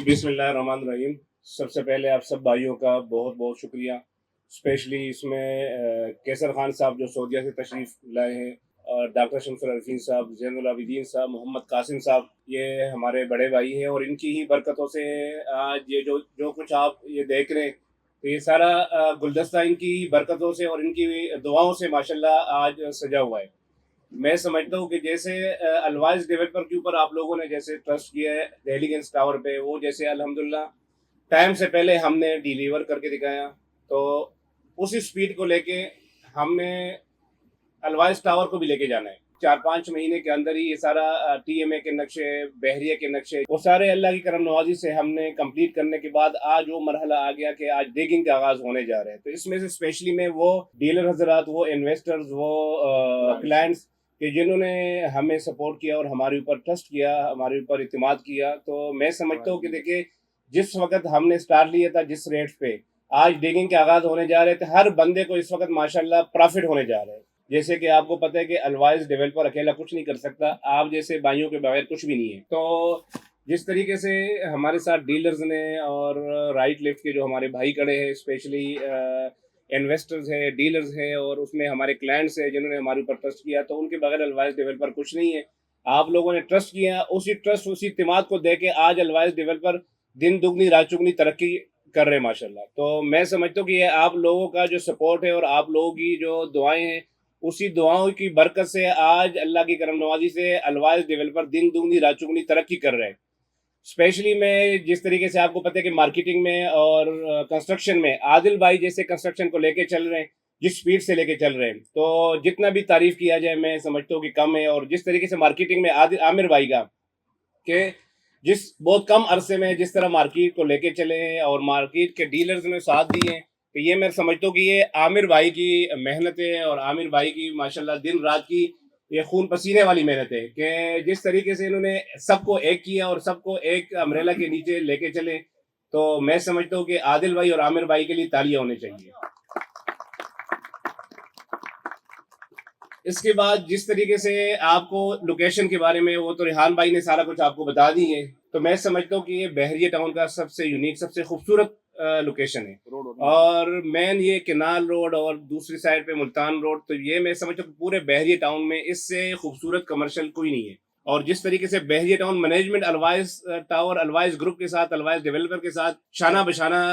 بسم اللہ الرحمن الرحیم. سب سے پہلے آپ سب بھائیوں کا بہت بہت شکریہ. اسپیشلی اس میں کیسر خان صاحب جو سعودیہ سے تشریف لائے ہیں، اور ڈاکٹر شمس العارفین صاحب، زین العابدین صاحب، محمد قاسم صاحب، یہ ہمارے بڑے بھائی ہیں، اور ان کی ہی برکتوں سے آج یہ جو کچھ آپ یہ دیکھ رہے ہیں، تو یہ سارا گلدستہ ان کی برکتوں سے اور ان کی دعاؤں سے ماشاءاللہ آج سجا ہوا ہے. میں سمجھتا ہوں کہ جیسے الوائز ڈیولپر کے اوپر آپ لوگوں نے جیسے ٹرسٹ کیا ہے دہلی گنج ٹاور پہ، وہ جیسے الحمدللہ ٹائم سے پہلے ہم نے ڈیلیور کر کے دکھایا، تو اسی سپیڈ کو لے کے ہم نے الوائز ٹاور کو بھی لے کے جانا ہے. 4-5 مہینے کے اندر ہی یہ سارا ٹی ایم اے کے نقشے، بحریہ کے نقشے، وہ سارے اللہ کی کرم نوازی سے ہم نے کمپلیٹ کرنے کے بعد آج وہ مرحلہ آ گیا کہ آج ڈیگنگ کا آغاز ہونے جا رہے ہیں. تو اس میں سے اسپیشلی میں وہ ڈیلر حضرات، وہ انویسٹرز، وہ کلائنٹس کہ جنہوں نے ہمیں سپورٹ کیا اور ہمارے اوپر ٹرسٹ کیا، ہمارے اوپر اعتماد کیا، تو میں سمجھتا ہوں کہ دیکھیں جس وقت ہم نے سٹارٹ لیا تھا، جس ریٹ پہ آج ڈیگنگ کے آغاز ہونے جا رہے تھے، ہر بندے کو اس وقت ماشاءاللہ پرافٹ ہونے جا رہے ہیں. جیسے کہ آپ کو پتہ ہے کہ الوائز ڈیولپر اکیلا کچھ نہیں کر سکتا، آپ جیسے بھائیوں کے بغیر کچھ بھی نہیں ہے. تو جس طریقے سے ہمارے ساتھ ڈیلرز نے اور رائٹ لیفٹ کے جو ہمارے بھائی کڑے ہیں، اسپیشلی انویسٹرز ہیں، ڈیلرز ہیں، اور اس میں ہمارے کلائنٹس ہیں جنہوں نے ہمارے اوپر ٹرسٹ کیا، تو ان کے بغیر الوائز ڈیولپر کچھ نہیں ہے. آپ لوگوں نے ٹرسٹ کیا، اسی ٹرسٹ، اسی اعتماد کو دے کے آج الوائز ڈیولپر دن دگنی رات چگنی ترقی کر رہے ہیں ماشاءاللہ. تو میں سمجھتا ہوں کہ یہ آپ لوگوں کا جو سپورٹ ہے اور آپ لوگوں کی جو دعائیں ہیں، اسی دعاؤں کی برکت سے آج اللہ کی کرم نوازی سے الوائز ڈیولپر دن دگنی رات چگنی ترقی کر رہے ہیں. اسپیشلی میں جس طریقے سے آپ کو پتہ ہے کہ مارکیٹنگ میں اور کنسٹرکشن میں عادل بھائی جیسے کنسٹرکشن کو لے کے چل رہے ہیں، جس سپیڈ سے لے کے چل رہے ہیں، تو جتنا بھی تعریف کیا جائے میں سمجھتا ہوں کہ کم ہے. اور جس طریقے سے مارکیٹنگ میں عامر بھائی کا کہ جس بہت کم عرصے میں جس طرح مارکیٹ کو لے کے چلے ہیں اور مارکیٹ کے ڈیلرز نے ساتھ دیے ہیں، تو یہ میں سمجھتا ہوں کہ یہ عامر بھائی کی محنت ہے اور عامر بھائی کی ماشاءاللہ دن رات کی یہ خون پسینے والی محنت ہے کہ جس طریقے سے انہوں نے سب کو ایک کیا اور سب کو ایک امبریلا کے نیچے لے کے چلے. تو میں سمجھتا ہوں کہ عادل بھائی اور عامر بھائی کے لیے تالیاں ہونی چاہیے. اس کے بعد جس طریقے سے آپ کو لوکیشن کے بارے میں، وہ تو ریحان بھائی نے سارا کچھ آپ کو بتا دی ہے، تو میں سمجھتا ہوں کہ یہ بحریہ ٹاؤن کا سب سے یونیک، سب سے خوبصورت لوکیشن ہے. اور مین یہ کنال روڈ اور دوسری سائڈ پہ ملتان روڈ، تو یہ میں سمجھتا ہوں کہ پورے بحریہ ٹاؤن میں اس سے خوبصورت کمرشل کوئی نہیں ہے. اور جس طریقے سے بحریہ ٹاؤن مینجمنٹ الوائز ٹاور، الوائز گروپ کے ساتھ، الوائز ڈیولپر کے ساتھ شانہ بشانہ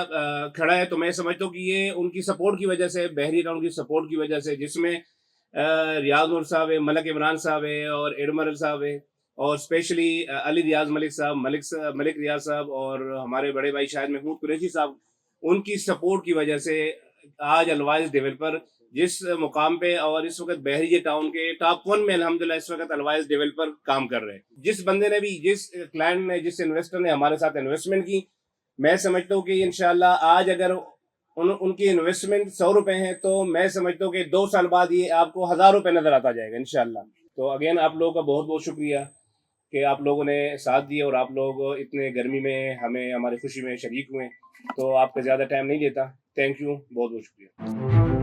کھڑا ہے، تو میں سمجھتا ہوں کہ یہ ان کی سپورٹ کی وجہ سے، بحریہ ٹاؤن کی سپورٹ کی وجہ سے، جس میں ریاض نور صاحب ہے، ملک عمران صاحب ہے، اور ایڈمرل صاحب ہے، اور اسپیشلی علی ریاض ملک صاحب، ملک ریاض صاحب، اور ہمارے بڑے بھائی شاہد محمود قریشی صاحب، ان کی سپورٹ کی وجہ سے آج الوائز ڈیولپر جس مقام پہ، اور اس وقت بحریہ ٹاؤن کے ٹاپ 1 میں الحمدللہ اس وقت الوائز ڈیولپر کام کر رہے ہیں. جس بندے نے بھی، جس کلائنٹ نے، جس انویسٹر نے ہمارے ساتھ انویسٹمنٹ کی، میں سمجھتا ہوں کہ انشاءاللہ آج اگر ان کی انویسٹمنٹ 100 روپے ہیں، تو میں سمجھتا ہوں کہ 2 سال بعد یہ آپ کو 1000 روپے نظر آتا جائے گا انشاءاللہ. تو اگین آپ لوگوں کا بہت بہت شکریہ کہ آپ لوگوں نے ساتھ دیا، اور آپ لوگ اتنے گرمی میں ہمیں ہماری خوشی میں شریک ہوئے. تو آپ کا زیادہ ٹائم نہیں لیتا. تھینک یو، بہت بہت شکریہ.